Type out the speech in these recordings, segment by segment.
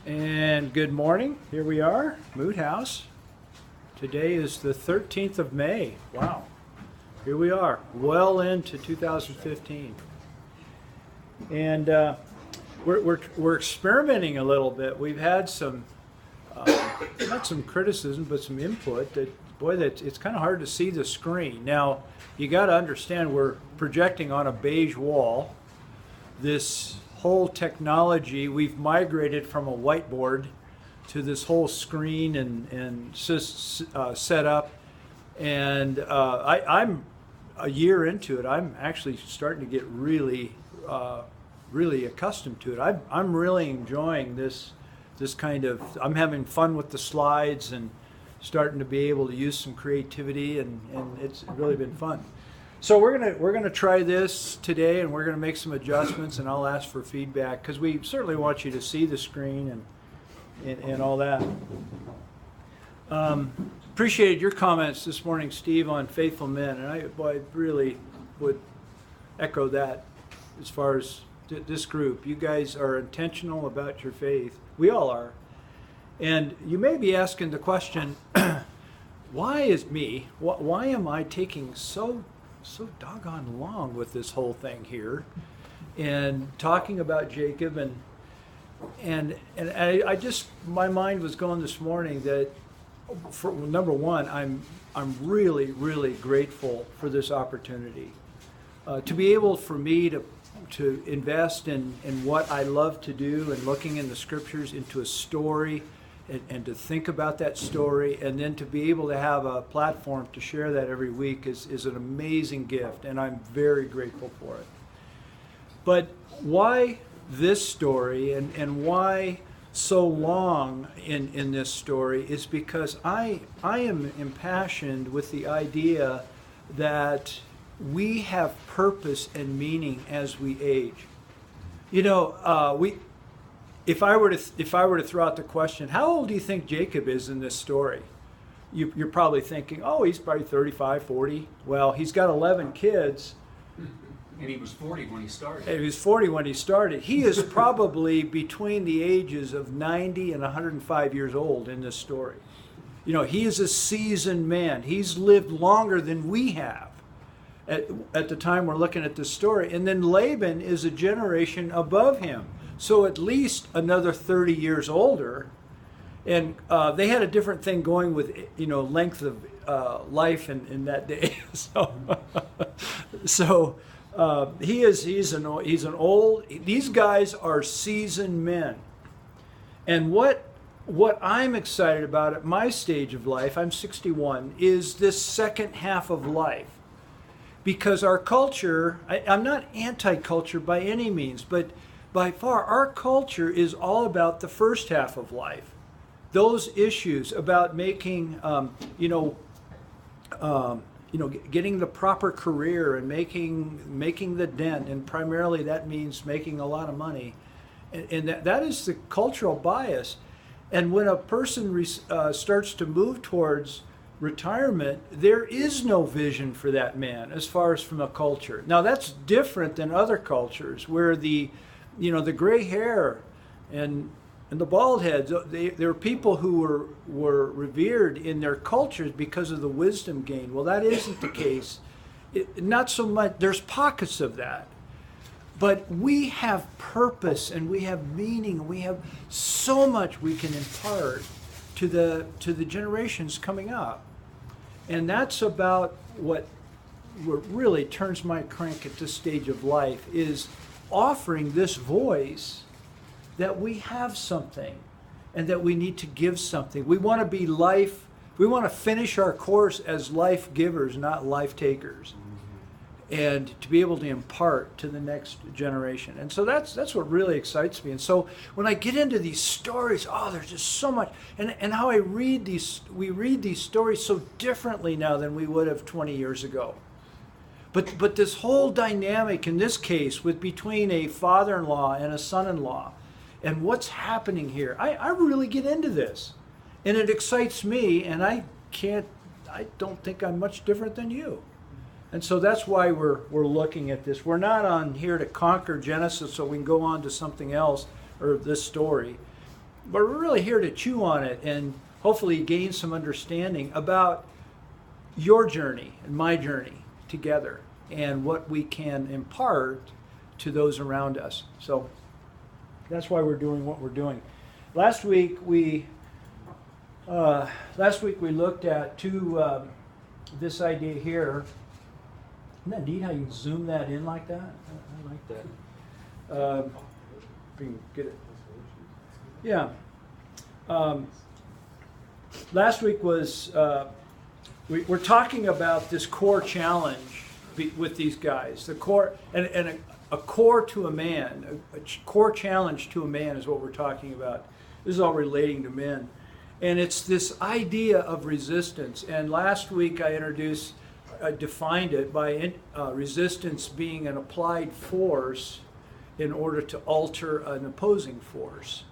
And good morning. Here we are, Mood House. Today is the 13th of May. Wow. Here we are, well into 2015. And we're experimenting a little bit. We've had some, not some criticism, but some input that, boy, that it's kind of hard to see the screen. Now, you got to understand we're projecting on a beige wall. This whole technology, we've migrated from a whiteboard to this whole screen and setup. And I'm a year into it. I'm actually starting to get really accustomed to it. I'm really enjoying this kind of. I'm having fun with the slides and starting to be able to use some creativity, and it's really been fun. So we're gonna try this today, and we're gonna make some adjustments, and I'll ask for feedback because we certainly want you to see the screen and all that. Appreciated your comments this morning, Steve, on faithful men, and I really would echo that as far as this group. You guys are intentional about your faith. We all are, and you may be asking the question, why is me? Why am I taking so doggone long with this whole thing here and talking about Jacob and I just, my mind was going this morning that for number one, I'm really grateful for this opportunity to be able for me to invest in what I love to do and looking in the scriptures into a story and to think about that story, and then to be able to have a platform to share that every week is an amazing gift, and I'm very grateful for it. But why this story and why so long in this story is because I am impassioned with the idea that we have purpose and meaning as we age. You know, If I were to throw out the question, how old do you think Jacob is in this story? You're probably thinking, oh, he's probably 35, 40. Well, he's got 11 kids. And he was 40 when he started. And he was 40 when he started. He is probably between the ages of 90 and 105 years old in this story. You know, he is a seasoned man. He's lived longer than we have at the time we're looking at this story. And then Laban is a generation above him. So at least another 30 years older, and they had a different thing going with, you know, length of life in that day. So he's an old. These guys are seasoned men, and what I'm excited about at my stage of life, I'm 61, is this second half of life, because our culture. I'm not anti-culture by any means, but by far, our culture is all about the first half of life. Those issues about making, getting the proper career and making the dent, and primarily that means making a lot of money, and that is the cultural bias. And when a person starts to move towards retirement, there is no vision for that man as far as from a culture. Now that's different than other cultures where the gray hair and the bald heads, there are people who were revered in their cultures because of the wisdom gained. Well, that isn't the case. Not so much. There's pockets of that. But we have purpose and we have meaning, and we have so much we can impart to the generations coming up. And that's about what really turns my crank at this stage of life, is offering this voice that we have something and that we need to give something. We want to be life, we want to finish our course as life givers, not life takers. And to be able to impart to the next generation. And so that's what really excites me. And so when I get into these stories, there's just so much. And how we read these stories so differently now than we would have 20 years ago. But this whole dynamic in this case with between a father-in-law and a son-in-law and what's happening here, I really get into this. And it excites me, and I don't think I'm much different than you. And so that's why we're looking at this. We're not on here to conquer Genesis so we can go on to something else or this story. we're really here to chew on it and hopefully gain some understanding about your journey and my journey together and what we can impart to those around us. So that's why we're doing what we're doing. Last week we looked at this idea here. Isn't that neat how you can zoom that in like that? I like that. If you can get it. Yeah. Last week was we're talking about this core challenge with these guys. The core and a core to a man, a core challenge to a man is what we're talking about. This is all relating to men, and it's this idea of resistance. And last week I defined it by resistance being an applied force in order to alter an opposing force.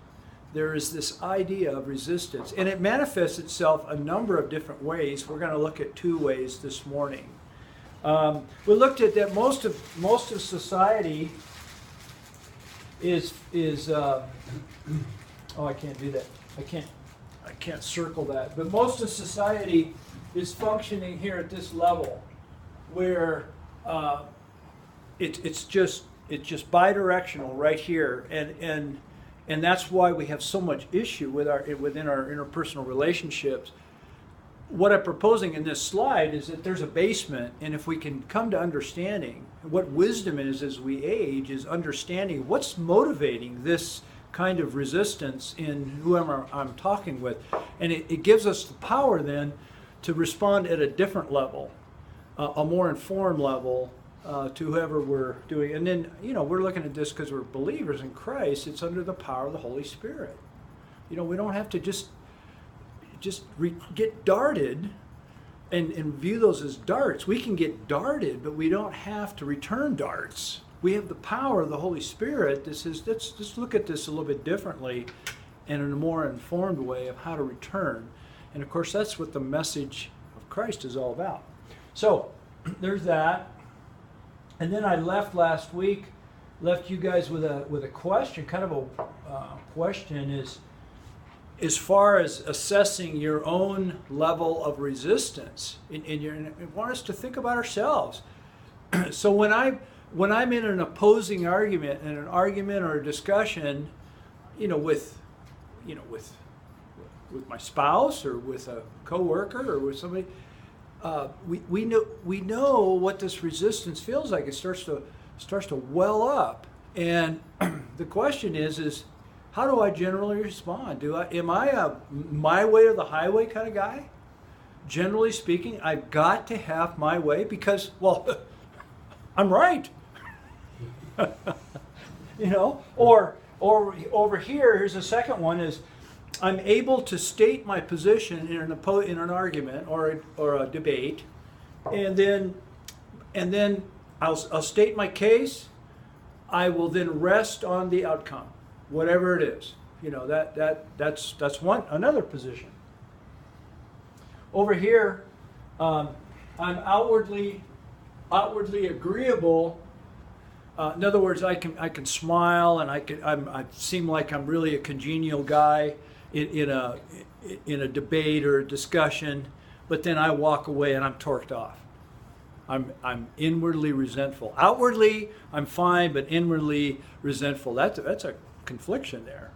There is this idea of resistance, and it manifests itself a number of different ways. We're going to look at 2 ways this morning. We looked at that most of society is oh, I can't do that. I can't circle that. But most of society is functioning here at this level, where it's just bidirectional right here, and that's why we have so much issue within our interpersonal relationships. What I'm proposing in this slide is that there's a basement, and if we can come to understanding what wisdom is as we age, is understanding what's motivating this kind of resistance in whoever I'm talking with, and it gives us the power then to respond at a different level, a more informed level, to whoever we're doing. And then, we're looking at this because we're believers in Christ. It's under the power of the Holy Spirit. We don't have to just get darted and view those as darts. We can get darted, but we don't have to return darts. We have the power of the Holy Spirit. Let's look at this a little bit differently and in a more informed way of how to return. And of course, that's what the message of Christ is all about. So there's that. And then I left you guys with a question, kind of a question is, as far as assessing your own level of resistance, and I want us to think about ourselves. So when I'm in an opposing argument, or a discussion, with my spouse or with a coworker or with somebody, we know what this resistance feels like. It starts to well up, and the question is how do I generally respond? Am I a my way or the highway kind of guy? Generally speaking, I've got to have my way because, well, I'm right. Or over here's a second one is I'm able to state my position in an argument or a debate, and then I'll state my case. I will then rest on the outcome, whatever it is. That's another position. Over here, I'm outwardly agreeable. In other words, I can smile and I seem like I'm really a congenial guy in a debate or a discussion, but then I walk away and I'm torqued off. I'm inwardly resentful. Outwardly, I'm fine, but inwardly resentful. That's a confliction there.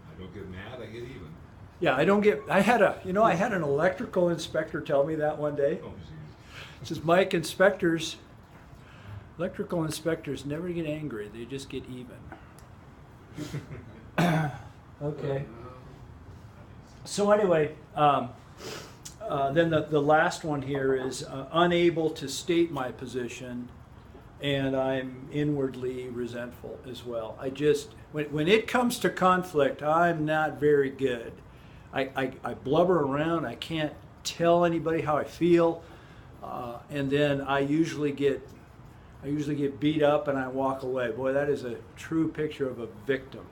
I don't get mad, I get even. Yeah, I had an electrical inspector tell me that one day. Oh, geez. It says, Mike, electrical inspectors never get angry, they just get even. Okay. So anyway, then the last one here is unable to state my position, and I'm inwardly resentful as well. When it comes to conflict, I'm not very good. I blubber around. I can't tell anybody how I feel, and then I usually get beat up and I walk away. Boy, that is a true picture of a victim,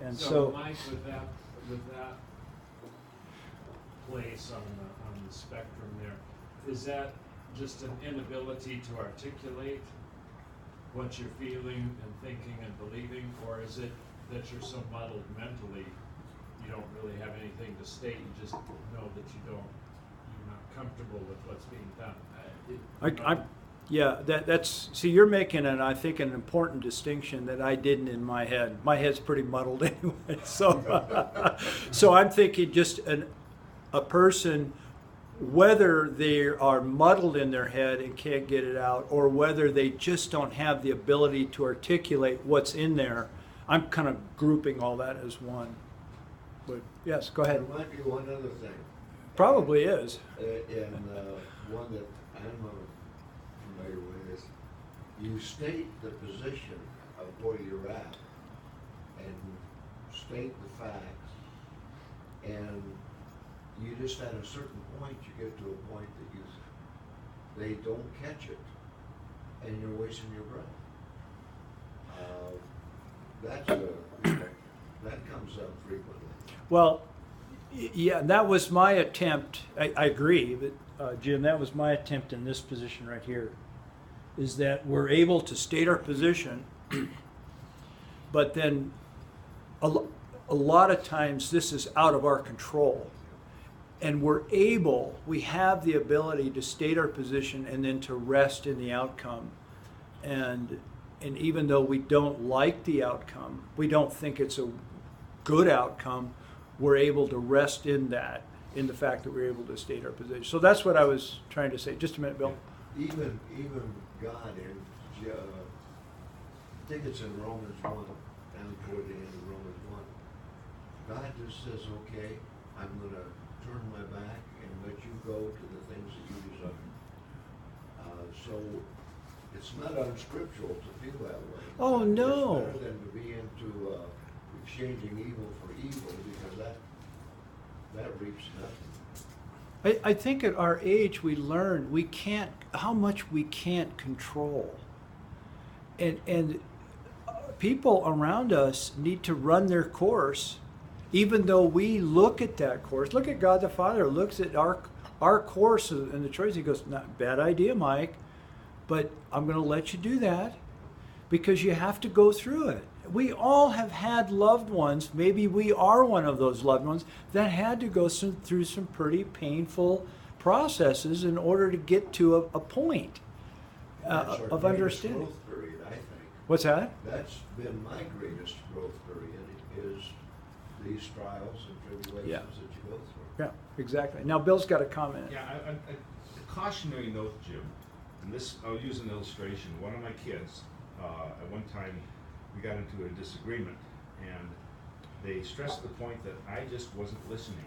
And so Mike, with that place on the spectrum there, is that just an inability to articulate what you're feeling and thinking and believing, or is it that you're so muddled mentally you don't really have anything to state, you just know that you're not comfortable with what's being done. Yeah, that's, see, you're making I think, an important distinction that I didn't in my head. My head's pretty muddled anyway, so, so I'm thinking just a person, whether they are muddled in their head and can't get it out, or whether they just don't have the ability to articulate what's in there, I'm kind of grouping all that as one. But, yes, go ahead. There might be one other thing. Probably is. One that I'm familiar with is you state the position of where you're at and state the facts, and you just at a certain point you get to a point that they don't catch it and you're wasting your breath. That comes up frequently. Well, yeah, that was my attempt. I agree, but Jim, that was my attempt in this position right here, is that we're able to state our position, but then a lot of times this is out of our control. And we have the ability to state our position and then to rest in the outcome. And even though we don't like the outcome, we don't think it's a good outcome, we're able to rest in that, in the fact that we're able to state our position. So that's what I was trying to say. Just a minute, Bill. Even God in, I think it's in Romans 1, down toward the end of Romans 1. God just says, okay, I'm going to turn my back and let you go to the things that you desire. So it's not unscriptural to feel that way. Oh, no. It's better than to be into exchanging evil for evil, because that reaps nothing. I think at our age we learn how much we can't control. And people around us need to run their course, even though we look at that course. Look at God the Father, looks at our course and the choice. He goes, not bad idea, Mike, but I'm going to let you do that because you have to go through it. We all have had loved ones, maybe we are one of those loved ones, that had to go through some pretty painful processes in order to get to a point That's our of greatest understanding. growth period, I think. What's that? That's been my greatest growth period, is these trials and tribulations Yeah. that you go through. Yeah, exactly. Now Bill's got a comment. Yeah, a cautionary note, Jim, and this, I'll use an illustration. One of my kids, at one time, we got into a disagreement, and they stressed the point that I just wasn't listening.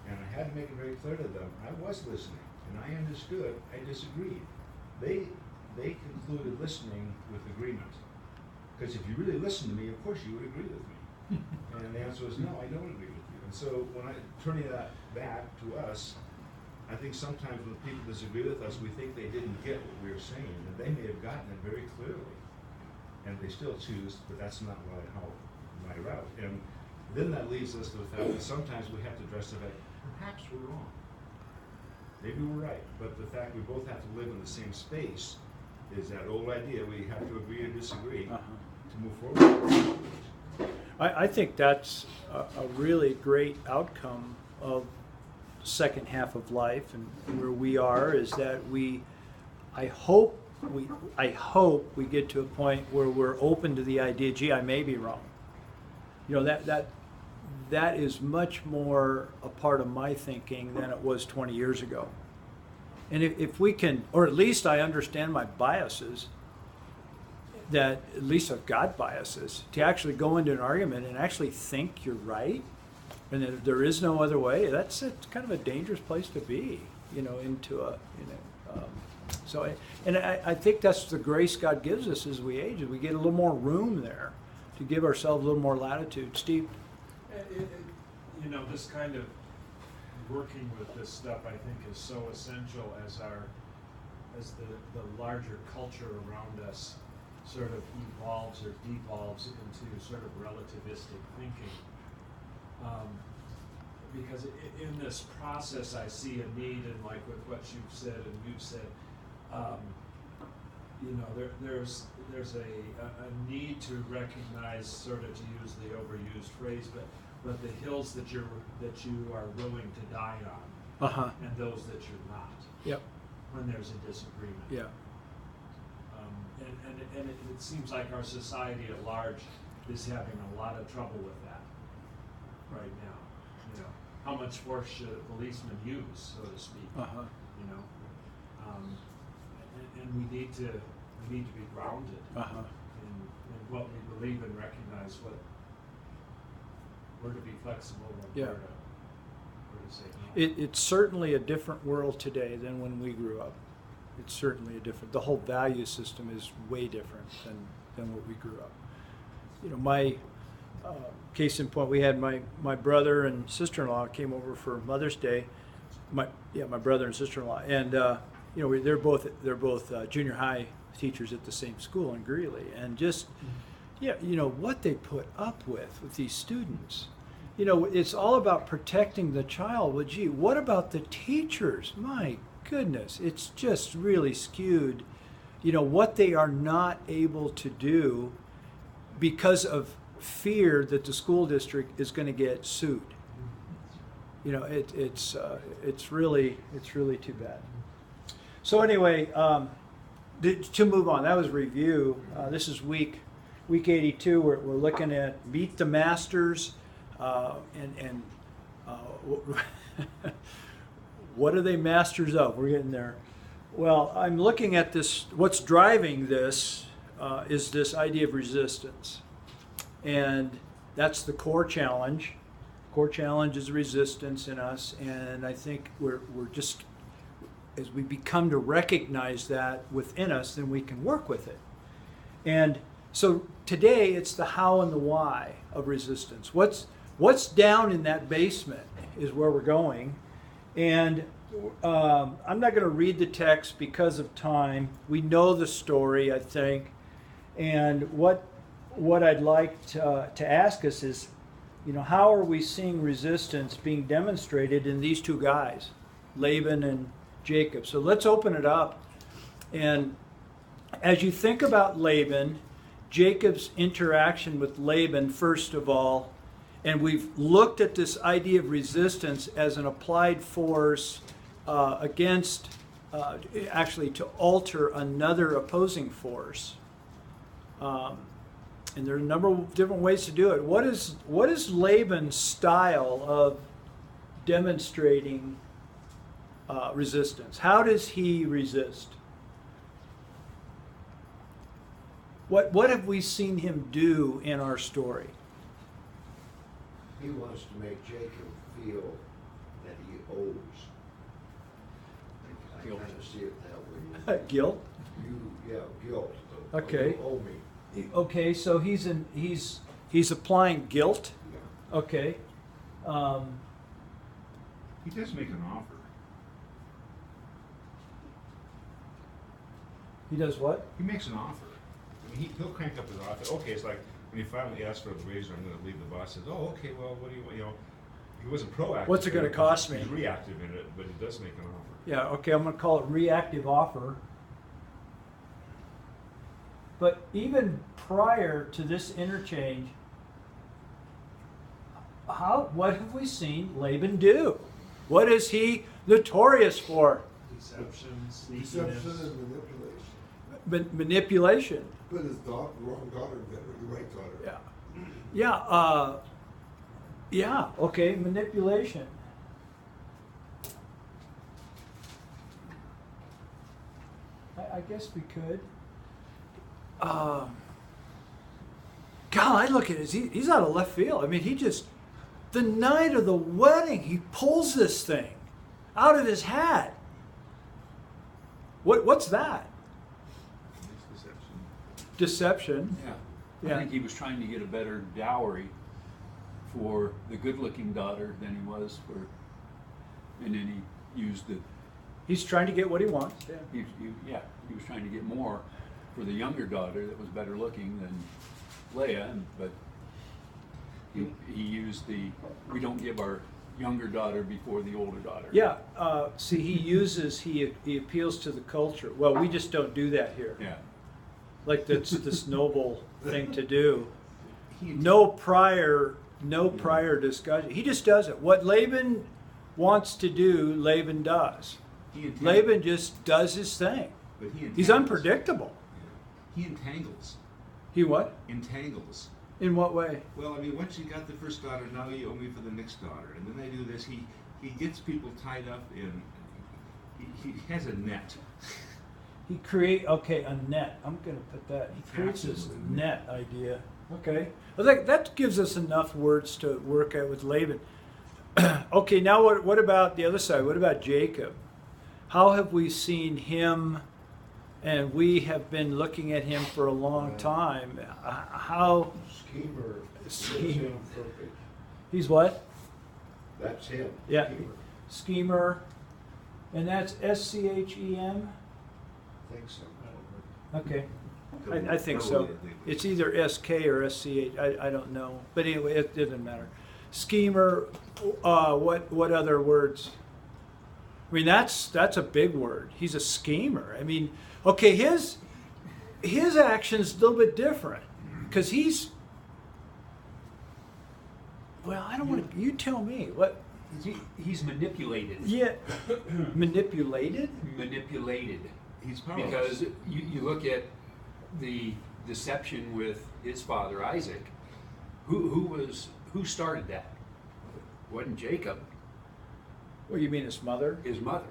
And I had to make it very clear to them, I was listening, and I understood, I disagreed. They concluded listening with agreement. Because if you really listen to me, of course you would agree with me. And the answer was, no, I don't agree with you. And so when turning that back to us, I think sometimes when people disagree with us, we think they didn't get what we were saying, and they may have gotten it very clearly. And they still choose, but that's not my route. And then that leads us to the fact that sometimes we have to address the fact, perhaps we're wrong. Maybe we're right, but the fact we both have to live in the same space is that old idea, we have to agree to disagree to move forward. I think that's a really great outcome of the second half of life, and where we are is that I hope we get to a point where we're open to the idea, gee, I may be wrong. You know, that is much more a part of my thinking than it was 20 years ago. And if we can, or at least I understand my biases, that at least I've got biases, to actually go into an argument and actually think you're right, and that there is no other way, that's kind of a dangerous place to be, I think that's the grace God gives us as we age, is we get a little more room there to give ourselves a little more latitude. Steve? This kind of working with this stuff, I think, is so essential as the larger culture around us sort of evolves or devolves into sort of relativistic thinking. Because in this process, I see a need, and like with what you've said and you've said, there's a need to recognize, sort of to use the overused phrase, but but the hills that you are willing to die on, Uh-huh. and those that you're not, Yep. when there's a disagreement. Yeah. And it seems like our society at large is having a lot of trouble with that right now. You know, how much force should a policeman use, so to speak? Uh-huh. You know, and we need to be grounded Uh-huh. in what we believe and recognize what we're to be flexible and Yeah. where to say no. It's certainly a different world today than when we grew up. It's certainly a different, the whole value system is way different than what we grew up. You know, my case in point, we had my brother and sister-in-law came over for Mother's Day. My brother and sister-in-law, and you know, they're both junior high teachers at the same school in Greeley, and just you know what they put up with these students. You know, it's all about protecting the child. Well, gee, what about the teachers? My goodness, it's just really skewed. You know, what they are not able to do because of fear that the school district is going to get sued. You know, it's really too bad. So anyway, to move on, that was review. This is week 82. We're looking at Meet the Masters, and what are they masters of? We're getting there. Well, I'm looking at this. What's driving this is this idea of resistance, and that's the core challenge. Core challenge is resistance in us, and I think we're just, as we become to recognize that within us, then we can work with it. And so today it's the how and the why of resistance. What's down in that basement is where we're going. And I'm not going to read the text because of time. We know the story, I think. And what I'd like to ask us is, you know, how are we seeing resistance being demonstrated in these two guys, Laban and Jacob? So let's open it up. And as you think about Laban, Jacob's interaction with Laban, first of all, and we've looked at this idea of resistance as an applied force against, actually to alter another opposing force. And there are a number of different ways to do it. What is Laban's style of demonstrating resistance? How does he resist? What have we seen him do in our story? He wants to make Jacob feel that he owes. I Guilt. kind of see it that way. Guilt. Guilt. Okay. You owe me. Okay, so he's applying guilt. Yeah. Okay. He does make an offer. He does what? He makes an offer. I mean, he'll crank up his offer. Okay, it's like when he finally asks for the raise, I'm going to leave. The boss says, "Oh, okay. Well, what do you know?" He wasn't proactive. What's it gonna in cost me? He's reactive in it, but he does make an offer. Yeah, okay, I'm going to call it reactive offer. But even prior to this interchange, what have we seen Laban do? What is he notorious for? Deception, Deception sneakiness. and manipulation. Manipulation. But his wrong daughter better than the right daughter. Yeah. Yeah, okay, manipulation. I guess we could. God, I look at it, he's out of left field. I mean, the night of the wedding, he pulls this thing out of his hat. What's that? It's deception. Deception. Yeah. Yeah. I think he was trying to get a better dowry for the good-looking daughter than he was for, and then he used the, He's trying to get what he wants. Yeah. he was trying to get more for the younger daughter that was better looking than Leah, but he used we don't give our younger daughter before the older daughter. Yeah, see, he appeals to the culture. Well, we just don't do that here. Yeah. Like that's this noble thing to do. No prior no prior discussion. He just does it. What Laban wants to do, Laban does. He entangles. Laban just does his thing. But he He's entangles. unpredictable. He entangles. He what? Entangles. In what way? Well, I mean, once you got the first daughter, now you owe me for the next daughter, and then they do this. He gets people tied up in. He has a net. He a net. I'm going to put that. He creates this net idea. Okay. Well, that gives us enough words to work at with Laban. Okay, now what about the other side? What about Jacob? How have we seen him, and we have been looking at him for a long time. How Schemer. Schemer. That's him perfect. he's what? That's him. Yeah. Schemer. Schemer. And that's SCHEM? I think so. Okay. I think so. It's either SK or SCH. I don't know. But anyway, it doesn't matter. Schemer, what other words? I mean, that's a big word. He's a schemer. I mean, okay, his action's a little bit different because well, I don't want to. You tell me what. He's manipulated. Yeah, manipulated. Manipulated. He's powerless. Because you look at the deception with his father Isaac. Who started that? Wasn't Jacob, What you mean, his mother? his mother.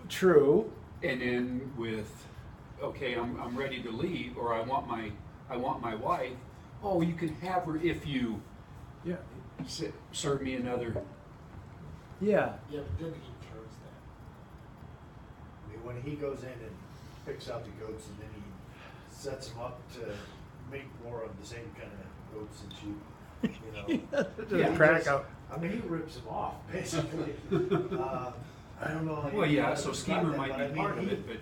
True. And then with, okay, I'm ready to leave, or I want my wife. Oh, you can have her if you Yeah. serve me another. Yeah. Yeah, but then he turns that. I mean, when he goes in and picks out the goats and then he sets them up to make more of the same kind of goats and sheep, you know. Yeah, he crack just- out. I mean, he rips them off, basically. I don't know. Well, yeah. how to So describe schemer that, might but be I mean, part of it, but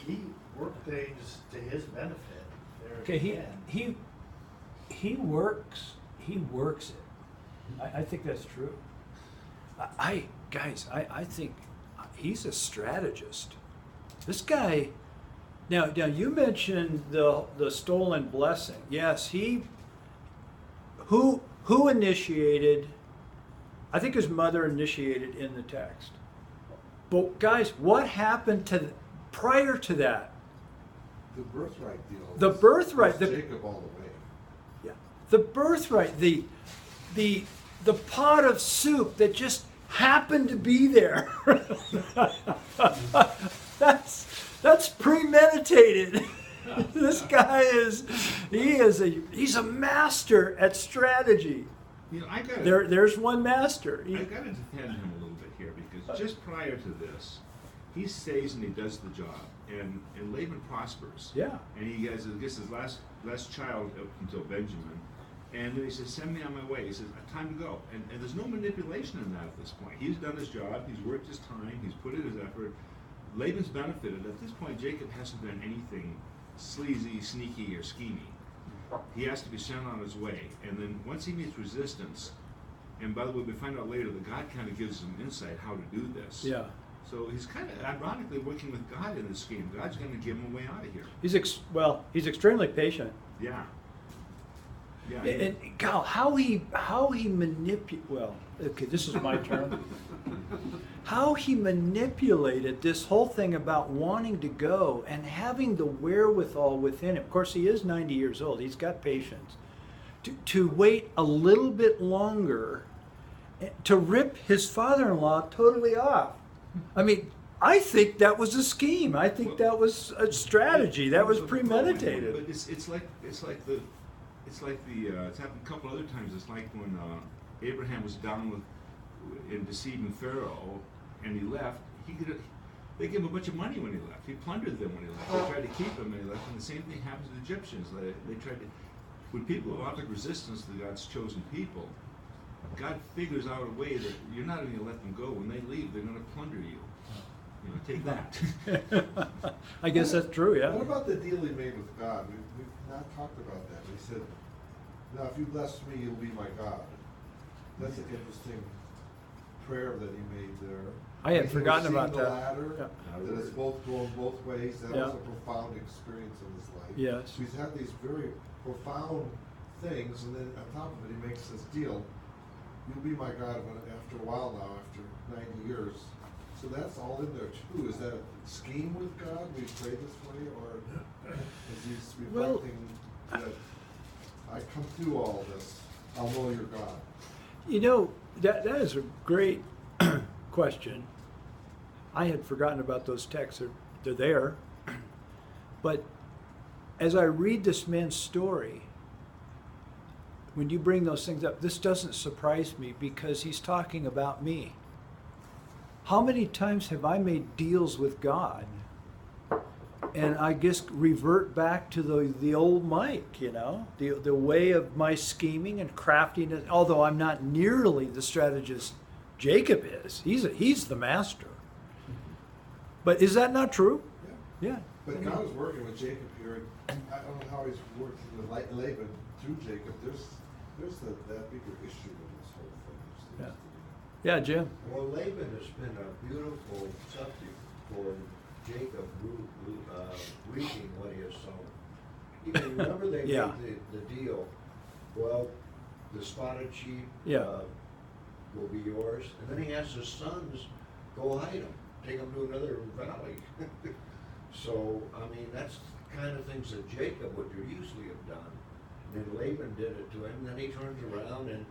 He worked things to his benefit there. Okay, at the end. he works it. I think that's true. I think he's a strategist. This guy. Now you mentioned the stolen blessing. Yes, who initiated? I think his mother initiated in the text. But guys, what happened prior to that? The birthright deal. The birthright, was the- Jacob all the way. Yeah. The birthright, the pot of soup that just happened to be there. that's premeditated. This guy he's a master at strategy. You know, I got There's one master. I got to defend him a little bit here because just prior to this, he stays and he does the job, and Laban prospers. Yeah. And he has, I guess, his last child up until Benjamin, and then he says, "Send me on my way." He says, "Time to go." And there's no manipulation in that at this point. He's done his job. He's worked his time. He's put in his effort. Laban's benefited. At this point, Jacob hasn't done anything sleazy, sneaky, or scheming. He has to be sent on his way, and then once he meets resistance, and by the way, we find out later that God kind of gives him insight how to do this. Yeah. So he's kind of ironically working with God in this scheme. God's going to give him a way out of here. He's extremely patient. Yeah. Yeah. And God, how he manipulated. Well, okay, this is my turn. How he manipulated this whole thing about wanting to go and having the wherewithal within him. Of course, he is 90 years old. He's got patience. To wait a little bit longer, to rip his father-in-law totally off. I mean, I think that was a scheme. I think that was a strategy. That was premeditated. But it's happened a couple other times. It's like when Abraham was down in deceiving Pharaoh, and he left. They gave him a bunch of money when he left. He plundered them when he left. They tried to keep him, and he left. And the same thing happens to the Egyptians. They tried to. When people have offered resistance to God's chosen people, God figures out a way that you're not going to let them go. When they leave, they're going to plunder you. You know, take that. I guess that's true, yeah. What about the deal he made with God? We've not talked about that. He said, "Now, if you bless me, you'll be my God." That's an interesting prayer that he made there. I had He was forgotten seeing about the that. ladder, Yeah. that it's both going both ways. That Yeah. was a profound experience in his life. Yes. So he's had these very profound things, and then on top of it, he makes this deal. You'll be my God after a while now, after 90 years. So that's all in there too. Is that a scheme with God? We pray this way, or is he Well, reflecting that I come through all this, I'll know you're God? You know, that is a great question. I had forgotten about those texts. They're there. But as I read this man's story, when you bring those things up, this doesn't surprise me because he's talking about me. How many times have I made deals with God? And I just revert back to the old Mike, you know, the way of my scheming and craftiness, although I'm not nearly the strategist Jacob is. He's the master. But is that not true? Yeah. Yeah. But God is working with Jacob here. And I don't know how he's working with Laban through Jacob. There's that bigger issue with this whole thing. Yeah. Yeah, Jim. Well, Laban has been a beautiful subject for Jacob reaping what he has sown. You can remember they Yeah. made the deal. Well, the spotted sheep Yeah. will be yours, and then he has his sons go hide them, take them to another valley. So, I mean, that's the kind of things that Jacob would usually have done. And then Laban did it to him, and then he turns around and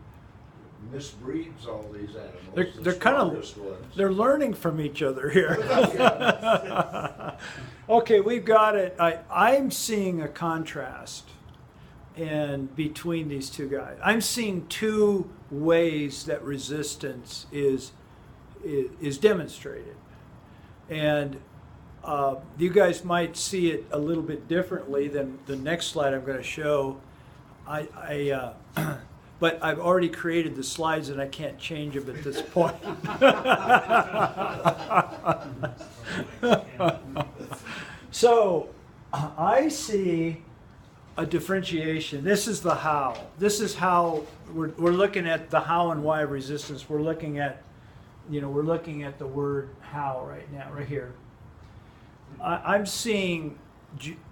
misbreeds all these animals. They're kind of strongest ones. they're learning from each other here. Okay, we've got it. I'm seeing a contrast between these two guys. I'm seeing two ways that resistance is demonstrated, and you guys might see it a little bit differently than the next slide I'm going to show. But I've already created the slides and I can't change them at this point. So I see a differentiation. This is the how. This is how we're looking at the how and why of resistance. We're looking at, we're looking at the word how right now, right here. I'm seeing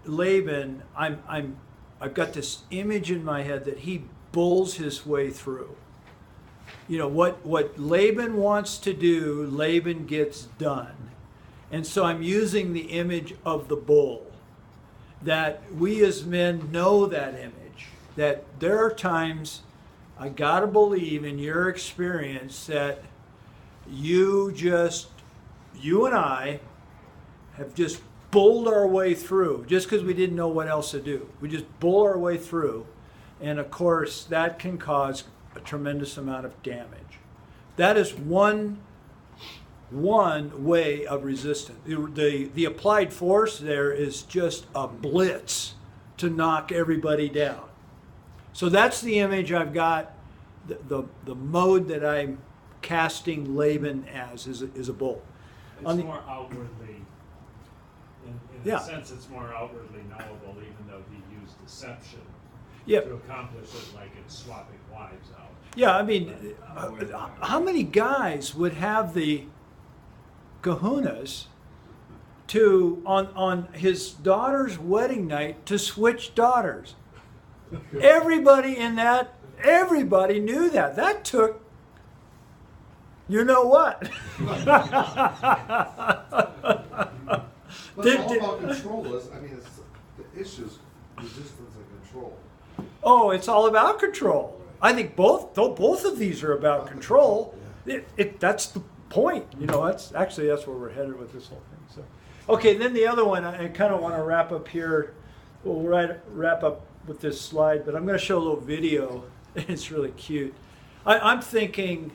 Laban. I've got this image in my head that he bulls his way through. What Laban wants to do, Laban gets done. And so I'm using the image of the bull. That we as men know that image. That there are times, I gotta believe in your experience that you and I have just bulled our way through just because we didn't know what else to do. We just bull our way through. And of course, that can cause a tremendous amount of damage. That is one way of resistance. The applied force there is just a blitz to knock everybody down. So that's the image I've got. The mode that I'm casting Laban as is a bull. It's more outwardly, in Yeah. a sense, it's more outwardly knowable, even though he used deception Yeah. to accomplish it, like in swapping wives out. Yeah, I mean, how many guys would have the kahunas to on his daughter's wedding night to switch daughters? Everybody knew that. That took, you know what? But it's all about control. It's the issues, resistance and control. Oh, it's all about control. I think both of these are about control. That's the point. That's where we're headed with this whole thing. So, okay, then the other one, I kind of want to wrap up here. We'll wrap up with this slide, but I'm going to show a little video. It's really cute. I'm thinking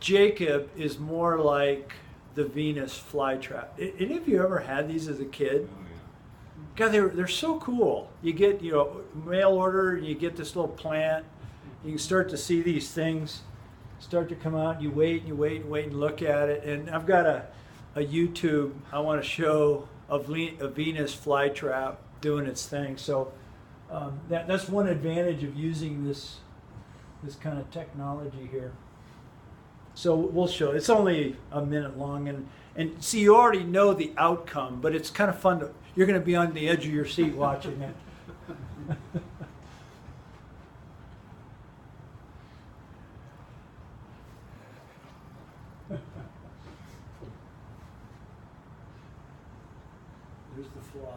Jacob is more like the Venus flytrap. Any of you ever had these as a kid? God, they're so cool. You get mail order, and you get this little plant. You can start to see these things start to come out. You wait and you wait and wait and look at it. And I've got a YouTube I want to show of a Venus flytrap doing its thing. So that's one advantage of using this kind of technology here. So we'll show. It's only a minute long, and see, you already know the outcome, but it's kind of fun to. You're going to be on the edge of your seat watching it. There's the fly.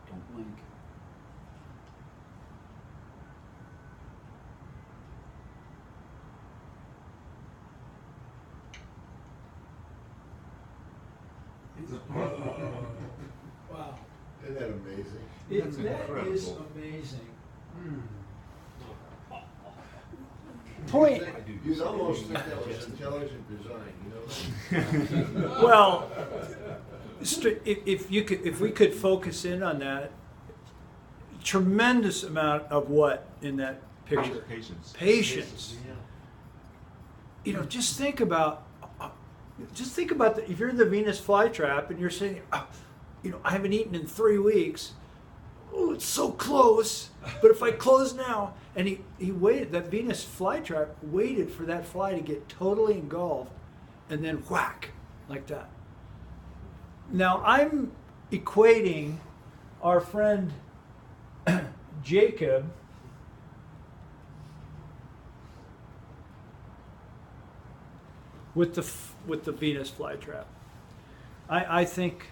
Don't blink. Wow. Isn't that amazing? That's That is incredible. amazing. Hmm. Point. You'd almost think that was intelligent design, you know? Well, if we could focus in on that, tremendous amount of what in that picture? Patience. Patience. You know, just think about if you're in the Venus flytrap and you're saying, you know, I haven't eaten in 3 weeks. Oh, it's so close. But if I close now, and he waited, that Venus flytrap waited for that fly to get totally engulfed, and then whack, like that. Now I'm equating our friend Jacob with the Venus flytrap. I think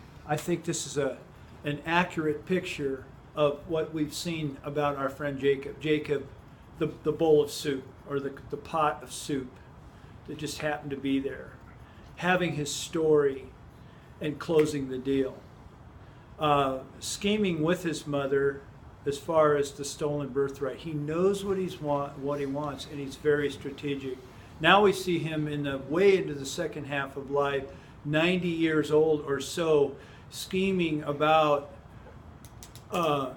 this is an accurate picture of what we've seen about our friend Jacob. Jacob, the bowl of soup, or the pot of soup that just happened to be there, having his story and closing the deal. Scheming with his mother as far as the stolen birthright. He knows what he wants, and he's very strategic. Now we see him way into the second half of life, 90 years old or so, scheming about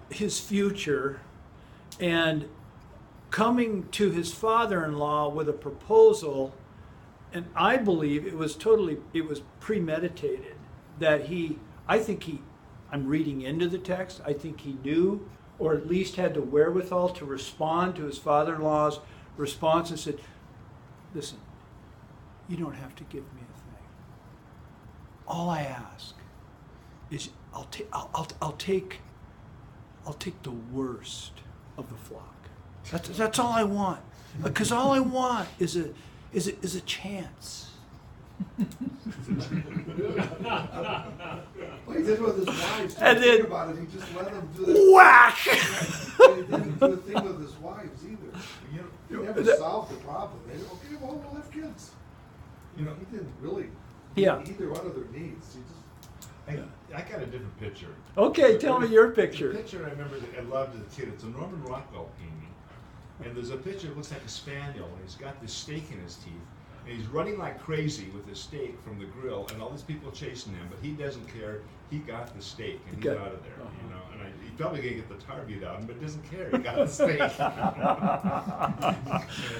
his future and coming to his father-in-law with a proposal. And I believe it was premeditated, that I'm reading into the text, I think he knew, or at least had the wherewithal to respond to his father-in-law's response and said, listen, you don't have to give me a thing. All I ask is I'll take the worst of the flock. That's all I want. Because all I want is a chance. Well, he did with his wives. And then- Think about it. He just let them do that. Whack! But he didn't do a thing with his wives either. He never solved the problem. They said, okay, well, we'll have kids. You know, He didn't really Yeah. meet either one of their needs. He just I got a different picture. Okay, tell me your The picture. picture I remember that I loved as a kid, it's a Norman Rockwell painting. And there's a picture that looks like a spaniel, and he's got this steak in his teeth. And he's running like crazy with his steak from the grill, and all these people chasing him, but he doesn't care. He got the steak, and he's Okay. out of there, you know. And he's probably gonna get the target out of him, but doesn't care. He got the steak. And I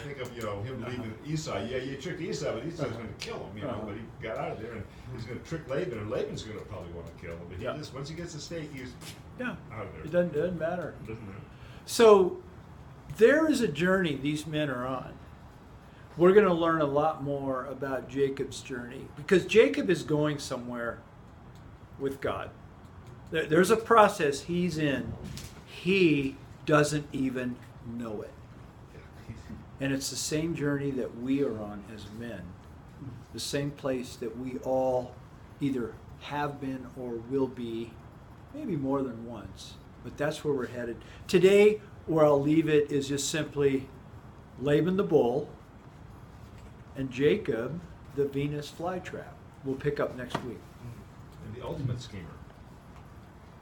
think of, you know, him leaving Esau. Yeah, you tricked Esau, but Esau's gonna kill him, you know. But he got out of there, and he's gonna trick Laban, and Laban's gonna probably want to kill him. But he Yeah. just, once he gets the steak, he's Yeah, out of there. it doesn't matter. Doesn't matter. So there is a journey these men are on. We're going to learn a lot more about Jacob's journey, because Jacob is going somewhere with God. There's a process he's in. He doesn't even know it. And it's the same journey that we are on as men. The same place that we all either have been or will be, maybe more than once. But that's where we're headed. Today, where I'll leave it is just simply Laban the bull and Jacob the Venus flytrap. We'll pick up next week. And the ultimate schemer.